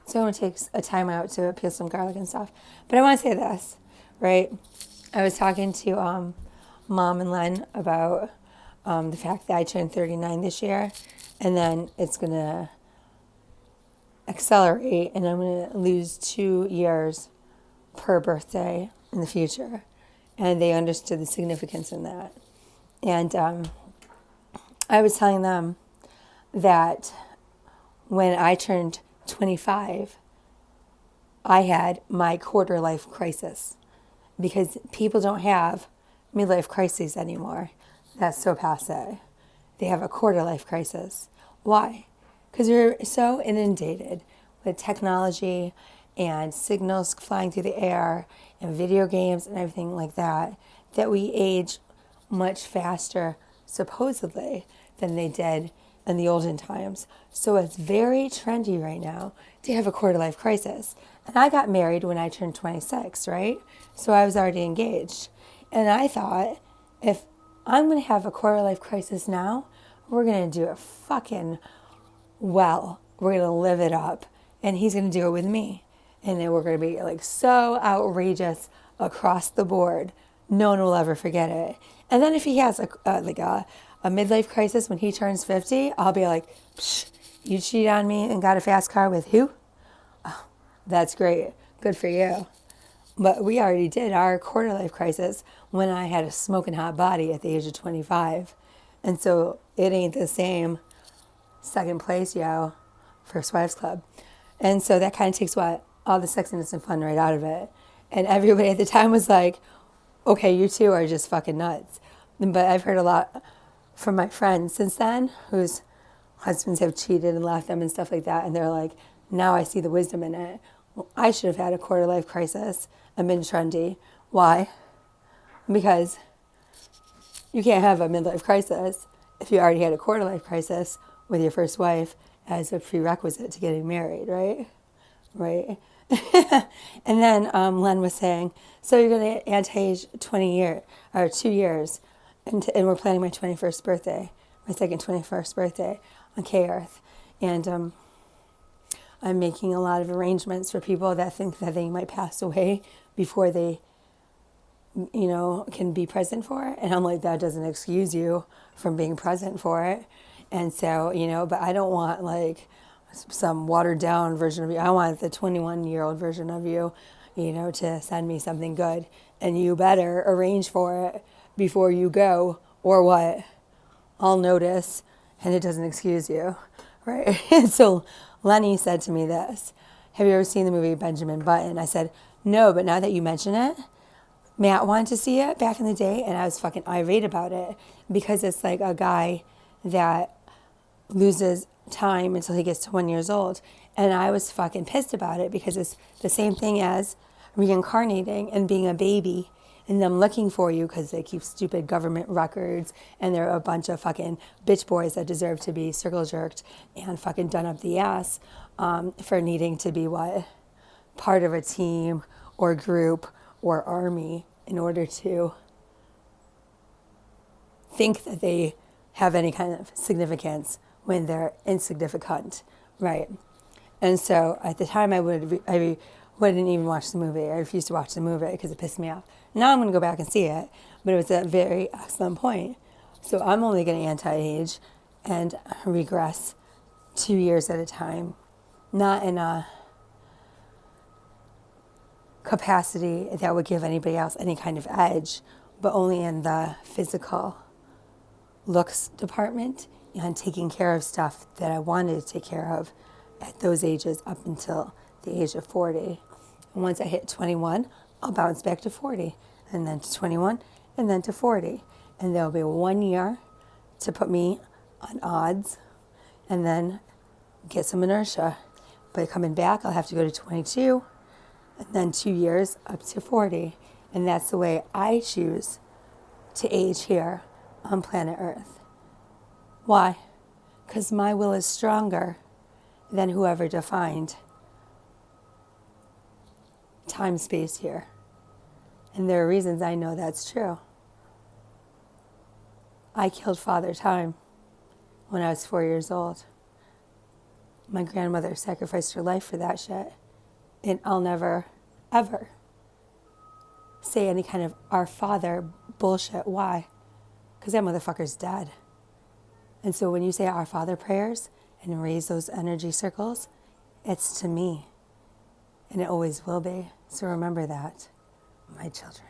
So I'm going to take a time out to peel some garlic and stuff. But I want to say this, right? I was talking to Mom and Len about the fact that I turned 39 this year, and then it's going to accelerate, and I'm going to lose 2 years per birthday in the future. And they understood the significance in that. And I was telling them that when I turned 25, I had my quarter life crisis because people don't have midlife crises anymore. That's so passe. They have a quarter life crisis. Why? Because we're so inundated with technology and signals flying through the air and video games and everything like that, that we age much faster, supposedly, than they did in the olden times. So it's very trendy right now to have a quarter life crisis. And I got married when I turned 26, right? So I was already engaged. And I thought, if I'm going to have a quarter life crisis now, we're going to do it fucking well. We're going to live it up. And he's going to do it with me. And then we're going to be like so outrageous across the board. No one will ever forget it. And then if he has a midlife crisis when he turns 50, I'll be like, psh, you cheated on me and got a fast car with who? Oh, that's great. Good for you. But we already did our quarter life crisis when I had a smoking hot body at the age of 25. And so it ain't the same second place, yo, First Wives Club. And so that kind of takes all the sexiness and fun right out of it. And everybody at the time was like, okay, you two are just fucking nuts. But I've heard a lot from my friends since then whose husbands have cheated and left them and stuff like that. And they're like, now I see the wisdom in it. Well, I should have had a quarter life crisis and been trendy. Why? Because you can't have a midlife crisis if you already had a quarter life crisis with your first wife as a prerequisite to getting married, right? Right. And then Len was saying, so you're going to anti-age 20 years or 2 years, and we're planning my 21st birthday, my second 21st birthday on K-Earth. And I'm making a lot of arrangements for people that think that they might pass away before they, can be present for it. And I'm like, that doesn't excuse you from being present for it. And so, but I don't want like some watered down version of you. I want the 21-year-old version of you, to send me something good. And you better arrange for it before you go, or what? I'll notice, and it doesn't excuse you, right? And so Lenny said to me this, have you ever seen the movie Benjamin Button? I said, no, but now that you mention it, Matt wanted to see it back in the day, and I was fucking irate about it because it's like a guy that loses time until he gets to 1 year old. And I was fucking pissed about it because it's the same thing as reincarnating and being a baby and them looking for you because they keep stupid government records and they're a bunch of fucking bitch boys that deserve to be circle jerked and fucking done up the ass for needing to be part of a team or group or army in order to think that they have any kind of significance when they're insignificant, right? And so at the time I wouldn't even watch the movie. I refused to watch the movie because it pissed me off. Now I'm going to go back and see it, but it was a very excellent point. So I'm only going to anti-age and regress 2 years at a time, not in a capacity that would give anybody else any kind of edge, but only in the physical looks department and taking care of stuff that I wanted to take care of at those ages up until the age of 40. And once I hit 21, I'll bounce back to 40, and then to 21, and then to 40. And there'll be 1 year to put me on odds and then get some inertia. But coming back, I'll have to go to 22, and then 2 years up to 40. And that's the way I choose to age here on planet Earth. Why? Because my will is stronger than whoever defined time, space here. And there are reasons I know that's true. I killed Father Time when I was 4 years old. My grandmother sacrificed her life for that shit. And I'll never, ever say any kind of Our Father bullshit. Why? Because that motherfucker's dead. And so when you say Our Father prayers and raise those energy circles, it's to me. And it always will be. So remember that, my children.